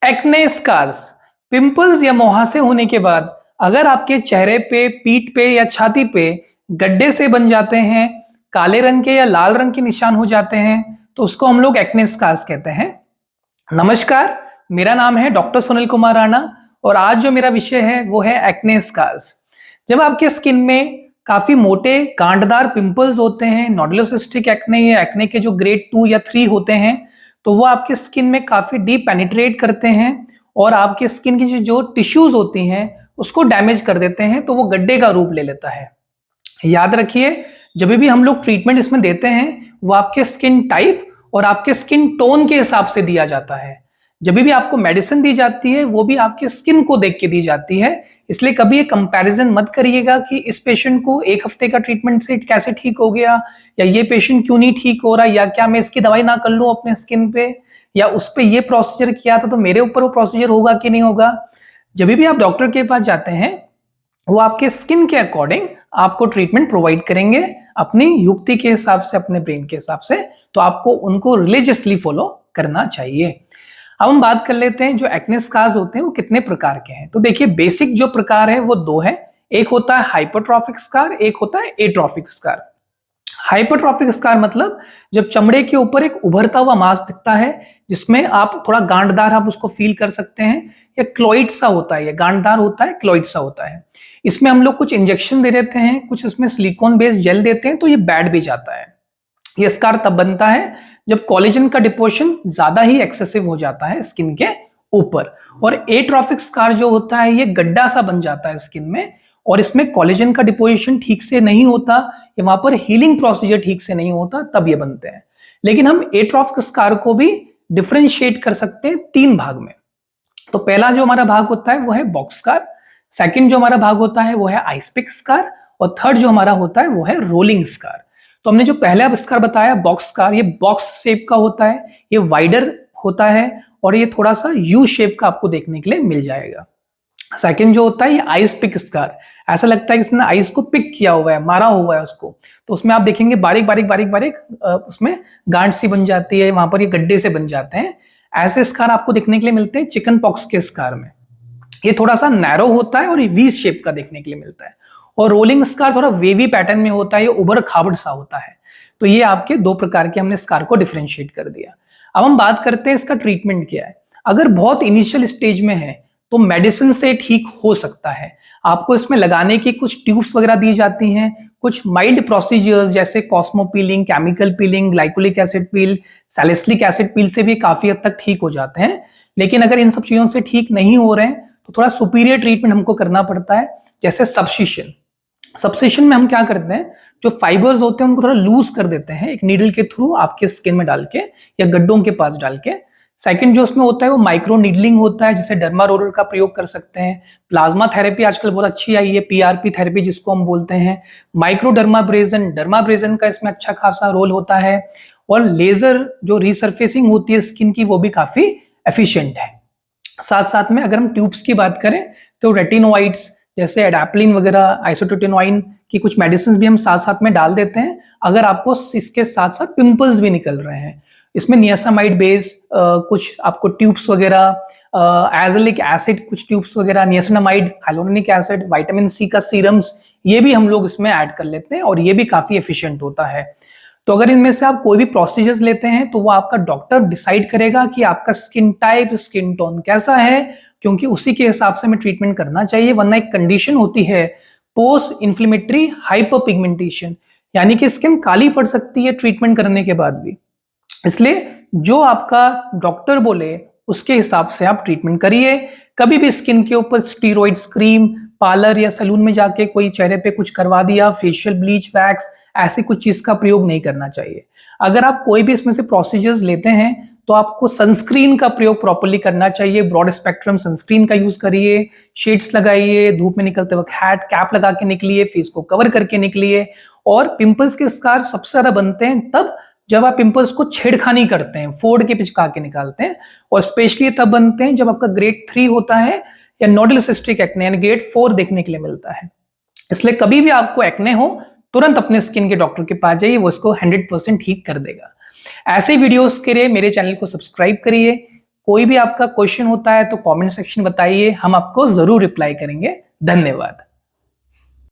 Acne scars, pimples या मुहासे होने के बाद अगर आपके चेहरे पे, पीठ पे या छाती पे गड्ढे से बन जाते हैं, काले रंग के या लाल रंग के निशान हो जाते हैं, तो उसको हम लोग एक्ने स्कार्स कहते हैं। नमस्कार, मेरा नाम है डॉक्टर सुनील कुमार राणा और आज जो मेरा विषय है वो है एक्ने स्कार्स। जब आपके स्किन में काफी मोटे गांठदार पिंपल्स होते हैं, नोडुलोसिस्टिक एक्ने या एक्ने के जो ग्रेड 2 या 3 होते हैं, तो वो आपके स्किन में काफी डीप पेनिट्रेट करते हैं और आपके स्किन की जो टिश्यूज होती हैं उसको डैमेज कर देते हैं, तो वो गड्ढे का रूप ले लेता है। याद रखिए, जब भी हम लोग ट्रीटमेंट इसमें देते हैं वो आपके स्किन टाइप और आपके स्किन टोन के हिसाब से दिया जाता है। जब भी आपको मेडिसिन दी जाती है वो भी आपके स्किन को देख के दी जाती है, इसलिए कभी ये कंपैरिजन मत करिएगा कि इस पेशेंट को एक हफ्ते का ट्रीटमेंट से कैसे ठीक हो गया, या ये पेशेंट क्यों नहीं ठीक हो रहा, या क्या मैं इसकी दवाई ना कर लूं अपने स्किन पे, या उस पे ये प्रोसीजर किया था तो मेरे ऊपर वो प्रोसीजर होगा कि नहीं होगा। जब भी आप डॉक्टर के पास जाते हैं वो आपके स्किन के अकॉर्डिंग आपको ट्रीटमेंट प्रोवाइड करेंगे, अपनी युक्ति के हिसाब से, अपने ब्रेन के हिसाब से, तो आपको उनको रिलीजियसली फॉलो करना चाहिए। अब हम बात कर लेते हैं जो एक्ने स्कार्स होते हैं वो कितने प्रकार के हैं। तो देखिए, बेसिक जो प्रकार है वो दो है, एक होता है हाइपरट्रॉफिक स्कार, एक होता है एट्रॉफिक स्कार। हाइपरट्रॉफिक स्कार मतलब जब चमड़े के ऊपर एक उभरता हुआ मांस दिखता है जिसमें आप थोड़ा गांठदार आप उसको फील कर सकते हैं, या क्लोइड सा होता है, ये गांठदार होता है, क्लोइड सा होता है। इसमें हम लोग कुछ इंजेक्शन दे देते हैं, कुछ इसमें सिलिकॉन बेस्ड जेल देते हैं, तो ये बैठ भी जाता है। ये स्कार तब बनता है जब कोलेजन का डिपोजिशन ज्यादा ही एक्सेसिव हो जाता है स्किन के ऊपर। और एट्रॉफिक स्कार जो होता है ये गड्ढा सा बन जाता है स्किन में, और इसमें कोलेजन का डिपोजिशन ठीक से नहीं होता, या वहां पर हीलिंग प्रोसीजर ठीक से नहीं होता, तब ये बनते हैं। लेकिन हम एट्रॉफिक स्कार को भी डिफरेंशिएट कर सकते हैं तीन भाग में। तो पहला जो हमारा भाग होता है वो है बॉक्स स्कार, सेकंड जो हमारा भाग होता है वो है आइस पिक स्कार, और थर्ड जो हमारा होता है वो है रोलिंग स्कार। तो हमने जो पहला स्कार बताया बॉक्स स्कार, ये बॉक्स शेप का होता है, ये वाइडर होता है और ये थोड़ा सा यू शेप का आपको देखने के लिए मिल जाएगा। सेकंड जो होता है ये आइस पिक स्कार, ऐसा लगता है कि इसने आइस को पिक किया हुआ है, मारा हुआ है उसको, तो उसमें आप देखेंगे बारीक बारीक बारीक बारीक उसमें गांठ सी बन जाती है, वहां पर ये गड्ढे से बन जाते हैं। ऐसे स्कार आपको देखने के लिए मिलते हैं चिकन पॉक्स के स्कार में। ये थोड़ा सा नैरो होता है और ये वी शेप का देखने के लिए मिलता है। और रोलिंग स्कार थोड़ा वेवी पैटर्न में होता है, ये उबड़ खाबड़ सा होता है। तो ये आपके दो प्रकार के हमने स्कार को डिफरेंशिएट कर दिया। अब हम बात करते हैं इसका ट्रीटमेंट क्या है। अगर बहुत इनिशियल स्टेज में है तो मेडिसिन से ठीक हो सकता है। आपको इसमें लगाने की कुछ ट्यूब्स वगैरह दी जाती हैं, कुछ माइल्ड प्रोसीजर्स जैसे cosmo peeling, chemical peeling, glycolic acid peel, salicylic acid peel से भी काफी हद तक ठीक हो जाते हैं। लेकिन अगर इन सब चीजों से ठीक नहीं हो रहे हैं तो थोड़ा सुपीरियर ट्रीटमेंट हमको करना पड़ता है, जैसे सब्सिशन। सब्सिशन में हम क्या करते हैं, जो फाइबर्स होते हैं उनको थोड़ा लूज कर देते हैं एक नीडल के थ्रू आपके स्किन में डाल के या गड्ढों के पास डाल के। सेकंड जो उसमें होता है वो माइक्रो नीडलिंग होता है, जिसे डर्मा रोलर का प्रयोग कर सकते हैं। प्लाज्मा थेरेपी आजकल बहुत अच्छी आई है, पीआरपी थेरेपी जिसको हम बोलते हैं। माइक्रो डर्माब्रेजन का इसमें अच्छा खासा रोल होता है। और लेजर जो रिसर्फेसिंग होती है स्किन की वो भी काफी एफिशिएंट है। साथ साथ में अगर हम ट्यूब्स की बात करें तो रेटिनोइड्स जैसे एडाप्लिन वगैरह, आइसोट्रोटिनोइन की कुछ मेडिसिन भी हम साथ साथ में डाल देते हैं अगर आपको इसके साथ साथ पिंपल्स भी निकल रहे हैं। इसमें नियासामाइड बेस कुछ आपको ट्यूब्स वगैरह, एजलिक एसिड कुछ ट्यूब्स वगैरह, niacinamide, hyaluronic acid, vitamin C का सीरम्स, ये भी हम लोग इसमें ऐड कर लेते हैं और ये भी काफी एफिशिएंट होता है। तो अगर इनमें से आप कोई भी प्रोसीजर्स लेते हैं तो वो आपका डॉक्टर डिसाइड करेगा कि आपका स्किन टाइप, स्किन टोन कैसा है, क्योंकि उसी के हिसाब से हमें ट्रीटमेंट करना चाहिए। वरना एक कंडीशन होती है पोस्ट इन्फ्लेमेटरी हाइपरपिगमेंटेशन, यानी कि स्किन काली पड़ सकती है ट्रीटमेंट करने के बाद भी। इसलिए जो आपका डॉक्टर बोले उसके हिसाब से आप ट्रीटमेंट करिए। कभी भी स्किन के ऊपर स्टीरॉइड्स क्रीम, पार्लर या सैलून में जाके कोई चेहरे पे कुछ करवा दिया, फेशियल ब्लीच, वैक्स, ऐसी कुछ चीज का प्रयोग नहीं करना चाहिए। अगर आप कोई भी इसमें से प्रोसीजर्स लेते हैं तो आपको सनस्क्रीन का प्रयोग प्रॉपर्ली करना चाहिए। ब्रॉड स्पेक्ट्रम सनस्क्रीन का यूज करिए, शेड्स लगाइए, धूप में निकलते वक्त हैट कैप लगा के निकलिए, फेस को कवर करके निकलिए। और पिंपल्स के स्कार सबसे ज्यादा बनते हैं तब जब आप पिंपल्स को छेड़खानी करते हैं, फोड़ के पिचका के निकालते हैं, और स्पेशली तब बनते हैं जब आपका ग्रेड 3 होता है या नोडुलोसिस्टिक एक्ने यानी ग्रेड 4 देखने के लिए मिलता है। इसलिए कभी भी आपको एक्ने हो तुरंत अपने स्किन के डॉक्टर के पास जाइए, वो इसको 100% ठीक कर देगा। ऐसे वीडियोस के लिए मेरे चैनल को सब्सक्राइब करिए, कोई भी आपका क्वेश्चन होता है तो कमेंट सेक्शन बताइए, हम आपको जरूर रिप्लाई करेंगे। धन्यवाद।